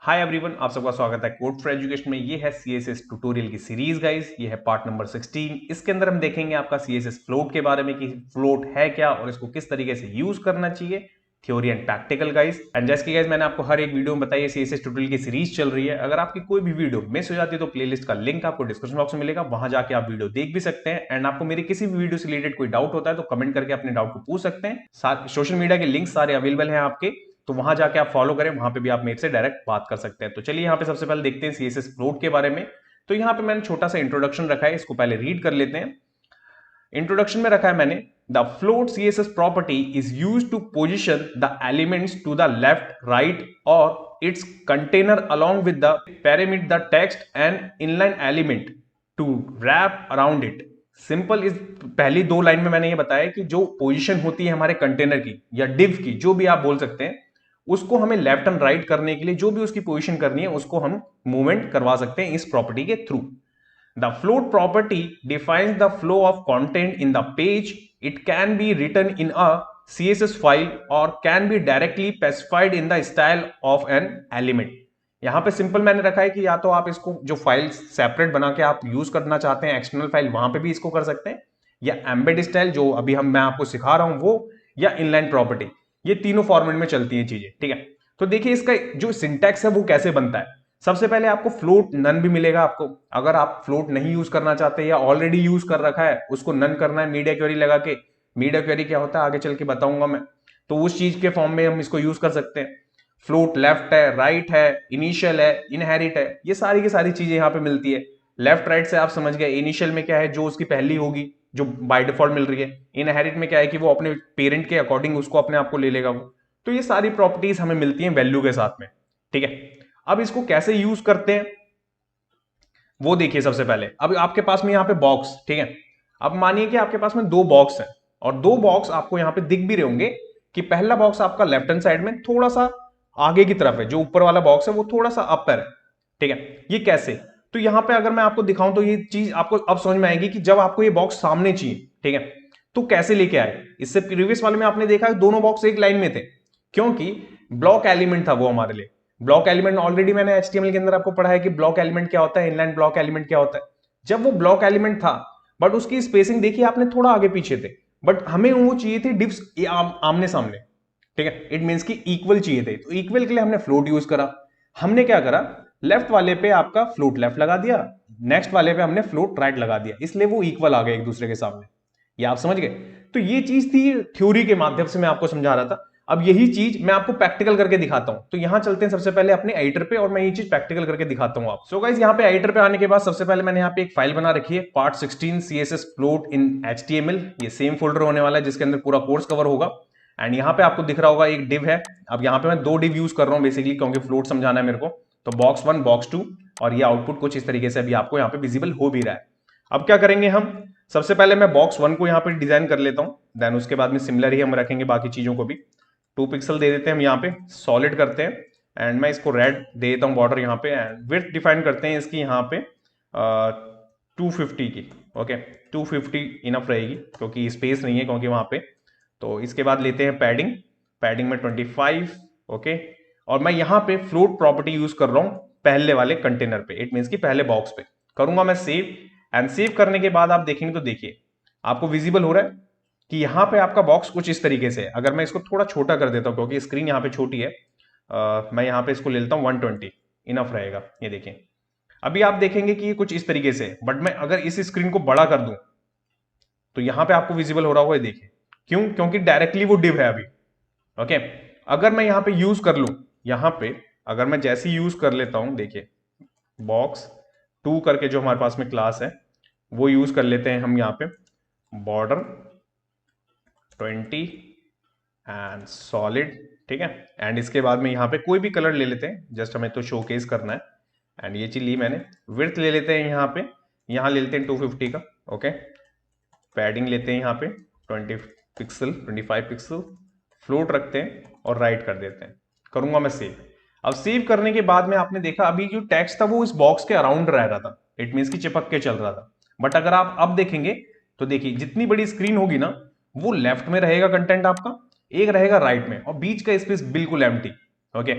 Hi everyone, आप सबका स्वागत है कोड फॉर एजुकेशन में। ये है सीएसएस ट्यूटोरियल की सीरीज गाइस। ये है पार्ट नंबर 16। इसके अंदर हम देखेंगे आपका सीएसएस फ्लोट के बारे में कि फ्लोट है क्या और इसको किस तरीके से यूज करना चाहिए, theory and practical guys. And जैसे कि गाइस मैंने आपको हर एक वीडियो में बताया, सीएसएस ट्यूटोरियल की सीरीज चल रही है। अगर आपकी कोई भी वीडियो मिस हो जाती है तो प्लेलिस्ट का लिंक आपको डिस्क्रिप्शन बॉक्स में मिलेगा, वहां जाके आप वीडियो देख भी सकते हैं। एंड आपको मेरी किसी भी वीडियो से रिलेटेड कोई डाउट होता है तो कमेंट करके अपने डाउट को पूछ सकते हैं। सोशल मीडिया के लिंक सारे अवेलेबल हैं आपके, तो वहां जाके आप फॉलो करें, वहां पे भी आप मेरे से डायरेक्ट बात कर सकते हैं। तो चलिए यहाँ पे सबसे पहले देखते हैं सीएसएस फ्लोट के बारे में। तो यहाँ पे मैंने छोटा सा इंट्रोडक्शन रखा है, इसको पहले रीड कर लेते हैं। इंट्रोडक्शन में रखा है मैंने, the float CSS property is used to position the elements to the left right और its container along with the parameter the text and inline element to wrap around it. Simple is पहली दो line में मैंने ये बताया कि जो position होती है हमारे कंटेनर की या डिव की, जो भी आप बोल सकते हैं, उसको हमें लेफ्ट एंड राइट करने के लिए जो भी उसकी पोजीशन करनी है उसको हम मूवमेंट करवा सकते हैं इस प्रॉपर्टी के through. The float property defines the flow of content in the page. It can be written in a CSS file or can be directly specified in the style of an element. यहां पे simple मैंने रखा है कि या तो आप इसको जो फाइल सेपरेट बना के आप यूज करना चाहते हैं एक्सटर्नल फाइल, वहां पे भी इसको कर सकते हैं, या एम्बेड स्टाइल जो अभी मैं आपको सिखा रहा हूं वो, या इनलाइन प्रॉपर्टी। ये तीनों फॉर्मेट में चलती है चीजें, ठीक है। तो देखिए इसका जो सिंटैक्स है वो कैसे बनता है। सबसे पहले आपको फ्लोट नन भी मिलेगा आपको। अगर आप फ्लोट नहीं यूज करना चाहते या ऑलरेडी यूज कर रखा है, उसको नन करना है मीडिया क्वेरी लगा के। मीडिया क्वेरी क्या होता है आगे चल के बताऊंगा मैं, तो उस चीज के फॉर्म में हम इसको यूज कर सकते हैं। फ्लोट लेफ्ट है, राइट है, इनिशियल है, इनहेरिट है, ये सारी की सारी चीजें यहाँ पे मिलती है। लेफ्ट राइट से आप समझ गए, इनिशियल में क्या है जो उसकी पहली होगी जो बाय डिफॉल्ट मिल रही है। इनहेरिट में क्या है कि वो अपने पेरेंट के अकॉर्डिंग उसको अपने आप को ले लेगा वो। तो ये सारी प्रॉपर्टीज हमें मिलती हैं वैल्यू के साथ में, ठीक है। अब इसको कैसे यूज करते हैं वो देखिए। सबसे पहले अब आपके पास में यहाँ पे बॉक्स, ठीक है। अब मानिए कि आपके पास में दो बॉक्स हैं और दो बॉक्स आपको यहाँ पे दिख भी रहे होंगे कि पहला बॉक्स आपका लेफ्ट हैंड साइड में थोड़ा सा आगे की तरफ है, जो ऊपर वाला बॉक्स है वो थोड़ा सा अपर है, ठीक है। ये कैसे, तो यहाँ पे अगर मैं आपको दिखाऊं तो ये चीज आपको अब समझ में आएगी कि जब आपको ये बॉक्स सामने चाहिए, ठीक है, तो कैसे लेके आए। इससे प्रीवियस वाले में आपने देखा दोनों बॉक्स एक लाइन में थे, क्योंकि ब्लॉक एलिमेंट था वो हमारे लिए। ब्लॉक एलिमेंट ऑलरेडी मैंने एचटीएमएल के अंदर आपको पढ़ा है कि ब्लॉक एलिमेंट क्या होता है, इनलाइन ब्लॉक एलिमेंट क्या होता है। जब वो ब्लॉक एलिमेंट था बट उसकी स्पेसिंग देखिए आपने थोड़ा आगे पीछे थे, बट हमें वो चाहिए थी डिव्स आमने सामने, ठीक है। इट मींस कि इक्वल चाहिए थे, तो इक्वल के लिए हमने फ्लोट यूज करा। हमने क्या करा, लेफ्ट वाले पे आपका फ्लोट लेफ्ट लगा दिया, नेक्स्ट वाले पे हमने फ्लोट राइट लगा दिया, इसलिए वो इक्वल आ गए एक दूसरे के सामने। ये आप समझ गए। तो ये चीज थी थ्योरी के माध्यम से मैं आपको समझा रहा था। अब यही चीज मैं आपको प्रैक्टिकल करके दिखाता हूं। तो यहां चलते हैं सबसे पहले अपने एडिटर पे और मैं ये चीज प्रैक्टिकल करके दिखाता हूं आप। सो गाइस यहाँ पे एडिटर पे आने के बाद सबसे पहले मैंने यहाँ पे एक फाइल बना रखी है, part 16 CSS float in HTML। ये सेम फोल्डर होने वाला है जिसके अंदर पूरा कोर्स कवर होगा। एंड यहाँ पे आपको दिख रहा होगा एक डिव है। अब यहाँ पे मैं दो डिव यूज कर रहा हूँ बेसिकली, क्योंकि फ्लोट समझाना है मेरे को। तो बॉक्स 1 बॉक्स 2, और ये आउटपुट कुछ इस तरीके से अभी आपको यहाँ पे विजिबल हो भी रहा है। अब क्या करेंगे हम, सबसे पहले मैं बॉक्स 1 को यहाँ पे डिजाइन कर लेता हूँ, देन उसके बाद में सिमिलर ही हम रखेंगे बाकी चीजों को भी। 2 पिक्सल दे देते हैं हम यहाँ पे, सॉलिड करते हैं। एंड मैं इसको रेड दे देता हूँ बॉर्डर यहाँ पे। एंड विड्थ डिफाइन करते हैं इसकी यहाँ पे 250 की, ओके। 250 इनफ रहेगी क्योंकि स्पेस नहीं है क्योंकि वहां पे। तो इसके बाद लेते हैं पैडिंग, पैडिंग में 25, ओके। और मैं यहाँ पे फ्लोट प्रॉपर्टी यूज कर रहा हूँ पहले वाले कंटेनर पे, इट मीन्स की पहले बॉक्स पे। करूंगा मैं सेव, एंड सेव करने के बाद आप देखेंगे तो देखिए आपको विजिबल हो रहा है कि यहाँ पे आपका बॉक्स कुछ इस तरीके से है। अगर मैं इसको थोड़ा छोटा कर देता हूँ क्योंकि स्क्रीन यहाँ पे छोटी है, मैं यहाँ पे इसको ले लेता हूँ 120, इनफ रहेगा। ये देखें अभी आप देखेंगे कि ये कुछ इस तरीके से, बट मैं अगर इस स्क्रीन को बड़ा कर दूं तो यहाँ पे आपको विजिबल हो रहा होगा, ये देखिए। क्यों, क्योंकि डायरेक्टली वो डिव है अभी, ओके। अगर मैं यहाँ पे यूज कर लूं, यहाँ पे अगर मैं जैसे यूज कर लेता हूं, देखिए बॉक्स 2 करके जो हमारे पास में क्लास है वो यूज कर लेते हैं हम यहाँ पे, बॉर्डर 20 एंड सॉलिड, ठीक है। एंड इसके बाद में यहाँ पे कोई भी कलर ले लेते हैं, जस्ट हमें तो शोकेस करना है। एंड ये चीज ली मैंने, विड्थ ले लेते हैं यहाँ पे, यहाँ ले लेते हैं 250 का, ओके। पैडिंग लेते हैं यहाँ पे 20 पिक्सल, 25 पिक्सल, फ्लोट रखते हैं और राइट कर देते हैं। करूंगा मैं सेव। अब सेव करने के बाद में आपने देखा अभी जो टेक्स्ट था वो इस बॉक्स के अराउंड रह रहा था, इट मीन्स की चिपक के चल रहा था। बट अगर आप अब देखेंगे तो देखिए जितनी बड़ी स्क्रीन होगी ना वो लेफ्ट में रहेगा कंटेंट आपका, एक रहेगा राइट में, और बीच का स्पेस बिल्कुल एम्प्टी, ओके।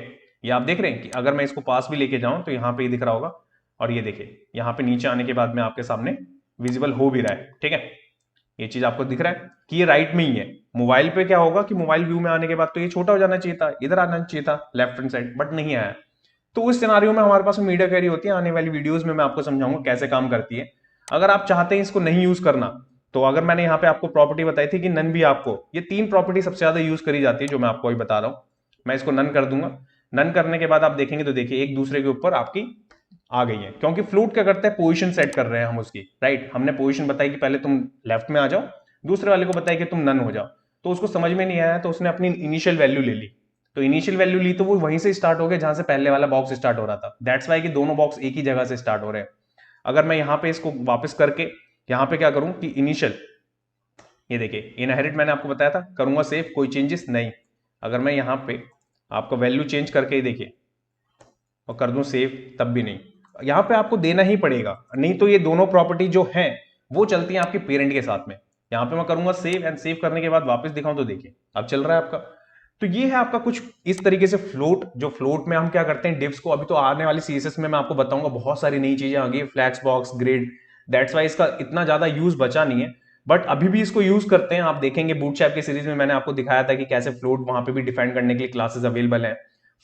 ये आप देख रहे हैं कि अगर मैं इसको पास भी लेके जाऊं तो यहाँ पे ये दिख रहा होगा, और ये देखिए यहाँ पे नीचे आने के बाद में आपके सामने विजिबल हो भी रहा है। ठीक है, ये चीज आपको दिख रहा है कि ये राइट में ही है। मोबाइल पे क्या होगा कि मोबाइल व्यू में आने के बाद तो ये छोटा हो जाना चाहिए था, इधर आना चाहिए था लेफ्ट हैंड साइड, बट नहीं आया। तो उस सिनारियो में हमारे पास मीडिया क्वेरी होती है, आने वाली वीडियोस में मैं आपको समझाऊंगा कैसे काम करती है। अगर आप चाहते हैं इसको नहीं यूज करना, तो अगर मैंने यहाँ पे आपको प्रॉपर्टी बताई थी कि नन भी, आपको ये 3 प्रॉपर्टी सबसे ज्यादा यूज करी जाती है जो मैं आपको अभी बता रहा हूं। मैं इसको नन कर दूंगा। नन करने के बाद आप देखेंगे तो देखिए एक दूसरे के ऊपर आपकी आ गई है, क्योंकि फ्लूट क्या करता है, पोजीशन सेट कर रहे हैं हम उसकी, राइट। हमने पोजीशन बताई कि पहले तुम लेफ्ट में आ जाओ, दूसरे वाले को बताया कि तुम नन हो जाओ। तो उसको समझ में नहीं आया तो उसने अपनी इनिशियल वैल्यू ले ली। तो इनिशियल वैल्यू ली तो वो वहीं से स्टार्ट हो गया जहां से पहले वाला बॉक्स स्टार्ट हो रहा था। दैट्स वाई कि दोनों बॉक्स एक ही जगह से स्टार्ट हो रहे हैं। अगर मैं यहाँ पे इसको वापस करके यहाँ पे क्या करूं कि इनिशियल, ये देखिए इनहेरिट मैंने आपको बताया था, करूंगा सेव, कोई चेंजेस नहीं। अगर मैं यहाँ पे आपका वैल्यू चेंज करके देखिए और कर दूं सेव, तब भी नहीं। यहाँ पे आपको देना ही पड़ेगा, नहीं तो ये दोनों प्रॉपर्टी जो हैं वो चलती हैं आपके पेरेंट के साथ में। यहाँ पे मैं करूंगा सेव, एंड सेव करने के बाद वापस दिखाऊं तो देखिए अब चल रहा है आपका। तो ये है आपका कुछ इस तरीके से फ्लोट। जो फ्लोट में हम क्या करते हैं, डिव्स को, अभी तो आने वाली सीएसएस में मैं आपको बताऊंगा, बहुत सारी नई चीजें आ गई, flex box, grid. That's why इसका इतना ज्यादा यूज बचा नहीं है, बट अभी भी इसको यूज करते हैं। आप देखेंगे बूटस्ट्रैप की सीरीज में मैंने आपको दिखाया था कि कैसे फ्लोट वहां पे भी डिफाइन करने के लिए क्लासेस अवेलेबल हैं।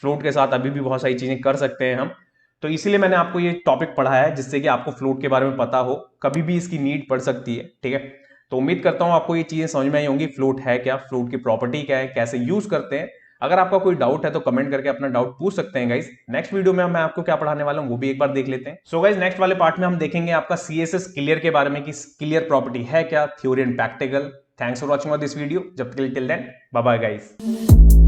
फ्लोट के साथ अभी भी बहुत सारी चीजें कर सकते हैं हम। तो इसीलिए मैंने आपको ये टॉपिक पढ़ाया है, जिससे कि आपको फ्लोट के बारे में पता हो, कभी भी इसकी नीड पड़ सकती है। ठीक है, तो उम्मीद करता हूं आपको ये चीजें समझ में आई होंगी। फ्लोट है क्या, फ्लोट की प्रॉपर्टी क्या है, कैसे यूज करते हैं। अगर आपका कोई डाउट है तो कमेंट करके अपना डाउट पूछ सकते हैं गाइस। नेक्स्ट वीडियो में मैं आपको क्या पढ़ाने वाला हूं वो भी एक बार देख लेते हैं। सो गाइस, नेक्स्ट वाले पार्ट में हम देखेंगे आपका सीएसएस क्लियर के बारे में कि क्लियर प्रॉपर्टी है क्या, theory and practical. Thanks for watching this video. जब तक के लिए till then bye bye guys.